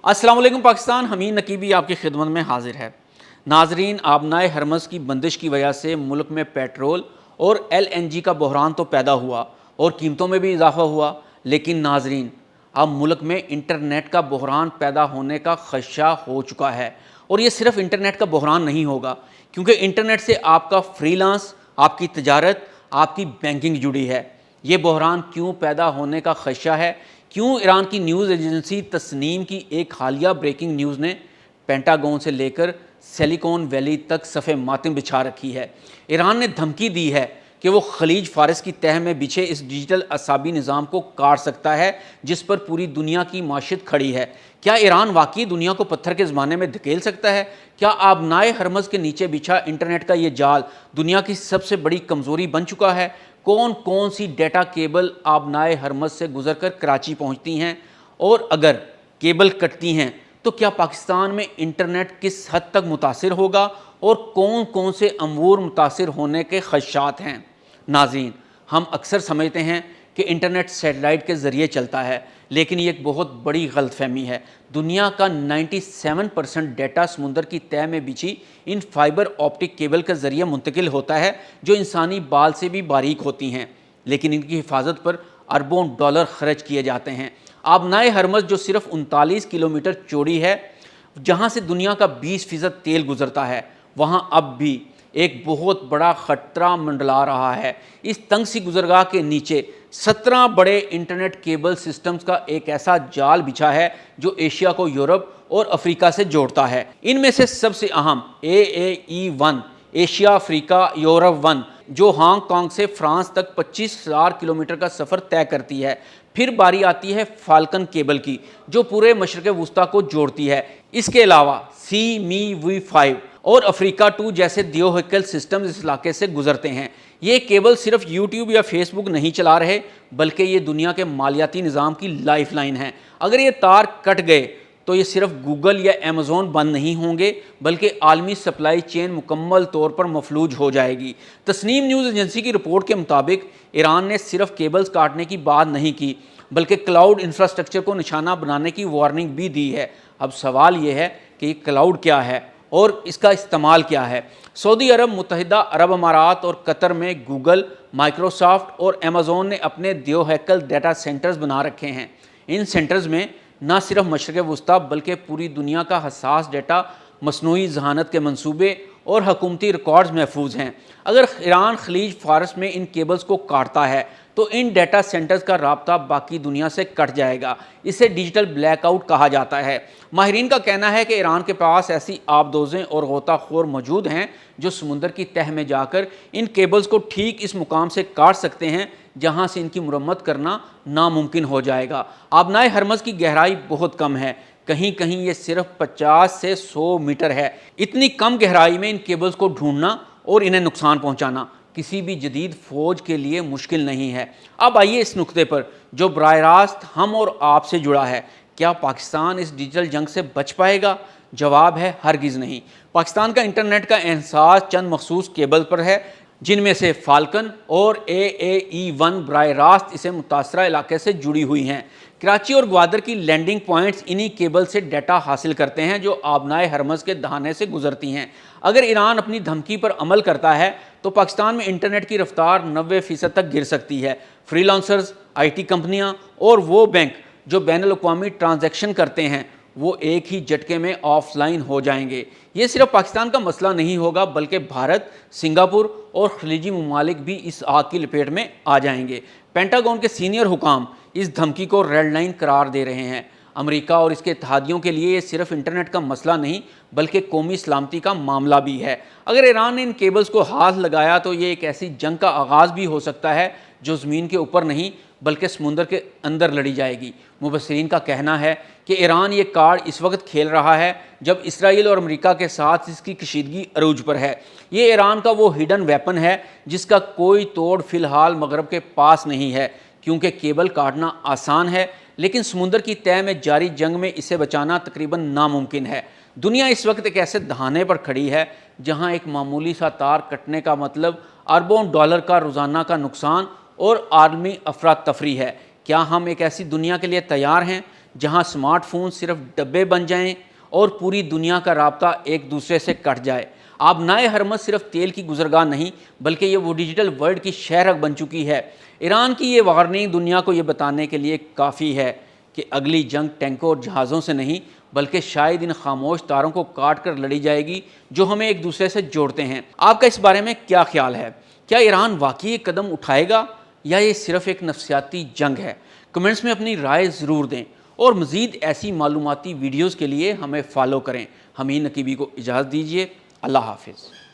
السلام علیکم پاکستان، حمید نقیبی آپ کی خدمت میں حاضر ہے۔ ناظرین، آبنائے ہرمز کی بندش کی وجہ سے ملک میں پیٹرول اور LNG کا بحران تو پیدا ہوا اور قیمتوں میں بھی اضافہ ہوا، لیکن ناظرین اب ملک میں انٹرنیٹ کا بحران پیدا ہونے کا خدشہ ہو چکا ہے۔ اور یہ صرف انٹرنیٹ کا بحران نہیں ہوگا، کیونکہ انٹرنیٹ سے آپ کا فری لانس، آپ کی تجارت، آپ کی بینکنگ جڑی ہے۔ یہ بحران کیوں پیدا ہونے کا خدشہ ہے؟ کیوں ایران کی نیوز ایجنسی تسنیم کی ایک حالیہ بریکنگ نیوز نے پینٹاگون سے لے کر سلیکون ویلی تک صف ماتم بچھا رکھی ہے؟ ایران نے دھمکی دی ہے کہ وہ خلیج فارس کی تہہ میں بچھے اس ڈیجیٹل اعصابی نظام کو کاٹ سکتا ہے جس پر پوری دنیا کی معیشت کھڑی ہے۔ کیا ایران واقعی دنیا کو پتھر کے زمانے میں دھکیل سکتا ہے؟ کیا آبنائے ہرمز کے نیچے بچھا انٹرنیٹ کا یہ جال دنیا کی سب سے بڑی کمزوری بن چکا ہے؟ کون کون سی ڈیٹا کیبل آبنائے ہرمز سے گزر کر کراچی پہنچتی ہیں؟ اور اگر کیبل کٹتی ہیں تو کیا پاکستان میں انٹرنیٹ کس حد تک متاثر ہوگا اور کون کون سے امور متاثر ہونے کے خدشات ہیں؟ ناظرین، ہم اکثر سمجھتے ہیں کہ انٹرنیٹ سیٹلائٹ کے ذریعے چلتا ہے، لیکن یہ ایک بہت بڑی غلط فہمی ہے۔ دنیا کا 97% ڈیٹا سمندر کی تہہ میں بچھی ان فائبر آپٹک کیبل کے ذریعے منتقل ہوتا ہے، جو انسانی بال سے بھی باریک ہوتی ہیں، لیکن ان کی حفاظت پر اربوں ڈالر خرچ کیے جاتے ہیں۔ آبنائے ہرمز جو صرف 39 کلومیٹر چوڑی ہے، جہاں سے دنیا کا 20% تیل گزرتا ہے، وہاں اب بھی ایک بہت بڑا خطرہ منڈلا رہا ہے۔ اس تنگ سی گزرگاہ کے نیچے 17 بڑے انٹرنیٹ کیبل سسٹمز کا ایک ایسا جال بچھا ہے جو ایشیا کو یورپ اور افریقہ سے جوڑتا ہے۔ ان میں سے سب سے اہم AAE1 ایشیا افریقہ یورپ 1 جو ہانگ کانگ سے فرانس تک 25,000 کلومیٹر کا سفر طے کرتی ہے۔ پھر باری آتی ہے فالکن کیبل کی، جو پورے مشرق وسطیٰ کو جوڑتی ہے۔ اس کے علاوہ CME-V5 اور افریقہ 2 جیسے دیوہیکل سسٹمز اس علاقے سے گزرتے ہیں۔ یہ کیبل صرف یوٹیوب یا فیس بک نہیں چلا رہے، بلکہ یہ دنیا کے مالیاتی نظام کی لائف لائن ہے۔ اگر یہ تار کٹ گئے تو یہ صرف گوگل یا ایمیزون بند نہیں ہوں گے، بلکہ عالمی سپلائی چین مکمل طور پر مفلوج ہو جائے گی۔ تسنیم نیوز ایجنسی کی رپورٹ کے مطابق ایران نے صرف کیبلز کاٹنے کی بات نہیں کی، بلکہ کلاؤڈ انفراسٹرکچر کو نشانہ بنانے کی وارننگ بھی دی ہے۔ اب سوال یہ ہے کہ یہ کلاؤڈ کیا ہے اور اس کا استعمال کیا ہے؟ سعودی عرب، متحدہ عرب امارات اور قطر میں گوگل، مائکروسافٹ اور ایمیزون نے اپنے دیوہیکل ڈیٹا سینٹرز بنا رکھے ہیں۔ ان سینٹرز میں نہ صرف مشرق وسطیٰ بلکہ پوری دنیا کا حساس ڈیٹا، مصنوعی ذہانت کے منصوبے اور حکومتی ریکارڈز محفوظ ہیں۔ اگر ایران خلیج فارس میں ان کیبلز کو کاٹتا ہے تو ان ڈیٹا سینٹرز کا رابطہ باقی دنیا سے کٹ جائے گا۔ اسے ڈیجیٹل بلیک آؤٹ کہا جاتا ہے۔ ماہرین کا کہنا ہے کہ ایران کے پاس ایسی آبدوزیں اور غوطہ خور موجود ہیں جو سمندر کی تہہ میں جا کر ان کیبلز کو ٹھیک اس مقام سے کاٹ سکتے ہیں جہاں سے ان کی مرمت کرنا ناممکن ہو جائے گا۔ آبنائے ہرمز کی گہرائی بہت کم ہے، کہیں کہیں یہ صرف 50 سے 100 میٹر ہے۔ اتنی کم گہرائی میں ان کیبلز کو ڈھونڈنا اور انہیں نقصان پہنچانا کسی بھی جدید فوج کے لیے مشکل نہیں ہے۔ اب آئیے اس نقطے پر جو براہ راست ہم اور آپ سے جڑا ہے، کیا پاکستان اس ڈیجیٹل جنگ سے بچ پائے گا؟ جواب ہے ہرگز نہیں۔ پاکستان کا انٹرنیٹ کا انحصار چند مخصوص کیبل پر ہے، جن میں سے فالکن اور AAE1 براہ راست اسے متاثرہ علاقے سے جڑی ہوئی ہیں۔ کراچی اور گوادر کی لینڈنگ پوائنٹس انہی کیبل سے ڈیٹا حاصل کرتے ہیں جو آبنائے ہرمز کے دہانے سے گزرتی ہیں۔ اگر ایران اپنی دھمکی پر عمل کرتا ہے تو پاکستان میں انٹرنیٹ کی رفتار 90% تک گر سکتی ہے۔ فری لانسرز، IT کمپنیاں اور وہ بینک جو بین الاقوامی ٹرانزیکشن کرتے ہیں، وہ ایک ہی جھٹکے میں آف لائن ہو جائیں گے۔ یہ صرف پاکستان کا مسئلہ نہیں ہوگا، بلکہ بھارت، سنگاپور اور خلیجی ممالک بھی اس آگ کی لپیٹ میں آ جائیں گے۔ پینٹاگون کے سینئر حکام اس دھمکی کو ریڈ لائن قرار دے رہے ہیں۔ امریکہ اور اس کے اتحادیوں کے لیے یہ صرف انٹرنیٹ کا مسئلہ نہیں، بلکہ قومی سلامتی کا معاملہ بھی ہے۔ اگر ایران نے ان کیبلز کو ہاتھ لگایا تو یہ ایک ایسی جنگ کا آغاز بھی ہو سکتا ہے جو زمین کے اوپر نہیں بلکہ سمندر کے اندر لڑی جائے گی۔ مبصرین کا کہنا ہے کہ ایران یہ کارڈ اس وقت کھیل رہا ہے جب اسرائیل اور امریکہ کے ساتھ اس کی کشیدگی عروج پر ہے۔ یہ ایران کا وہ ہڈن ویپن ہے جس کا کوئی توڑ فی الحال مغرب کے پاس نہیں ہے، کیونکہ کیبل کاٹنا آسان ہے لیکن سمندر کی تہہ میں جاری جنگ میں اسے بچانا تقریباً ناممکن ہے۔ دنیا اس وقت ایک ایسے دہانے پر کھڑی ہے جہاں ایک معمولی سا تار کٹنے کا مطلب اربوں ڈالر کا روزانہ کا نقصان اور عالمی افراتفری ہے۔ کیا ہم ایک ایسی دنیا کے لیے تیار ہیں جہاں سمارٹ فون صرف ڈبے بن جائیں اور پوری دنیا کا رابطہ ایک دوسرے سے کٹ جائے۔ آبنائے ہرمز صرف تیل کی گزرگاہ نہیں بلکہ یہ وہ ڈیجیٹل ورلڈ کی شہرک بن چکی ہے۔ ایران کی یہ وارننگ دنیا کو یہ بتانے کے لیے کافی ہے کہ اگلی جنگ ٹینکوں اور جہازوں سے نہیں بلکہ شاید ان خاموش تاروں کو کاٹ کر لڑی جائے گی جو ہمیں ایک دوسرے سے جوڑتے ہیں۔ آپ کا اس بارے میں کیا خیال ہے؟ کیا ایران واقعی ایک قدم اٹھائے گا یا یہ صرف ایک نفسیاتی جنگ ہے؟ کمنٹس میں اپنی رائے ضرور دیں اور مزید ایسی معلوماتی ویڈیوز کے لیے ہمیں فالو کریں۔ حمید نقیبی کو اجازت دیجیے۔ اللہ حافظ۔